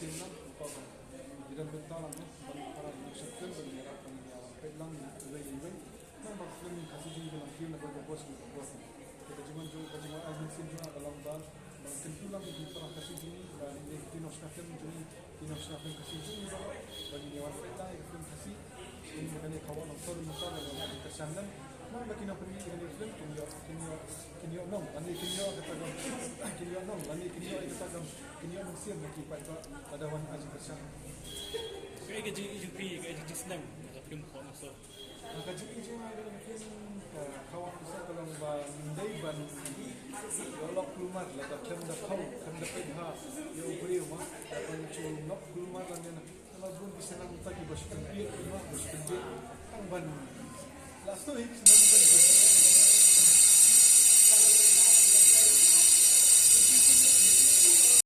film lang ko ba idan benta lang no para production film bagi era pang pet lang event nang bak film kasi jing ko lang film na ko boss ko boss kita cuma jo cuma azmin film na dalam ban bang tentu lang di para kasi jing dan di nosna film jing di nosna film kasi jing bagi nyawa pet lang film kasi ini makanya kawan nonton nonton dalam kesanan nang bagi nak pergi dengan film kinyo nong ani kinyo kata dong kinyo nong ani kinyo kata dong kinyo nong siap nak kipai ba pada wan aji kesan Kaya gaji Islam na film ko na so. kaji je dalam film kawan besar kalau ba mindai ban dolok keluar la da film da kau kan da pedha yo beri ma kan chu nok keluar lan yana mazun bisa nak tak bos pendek ma bos pendek ang ban last tu senang tak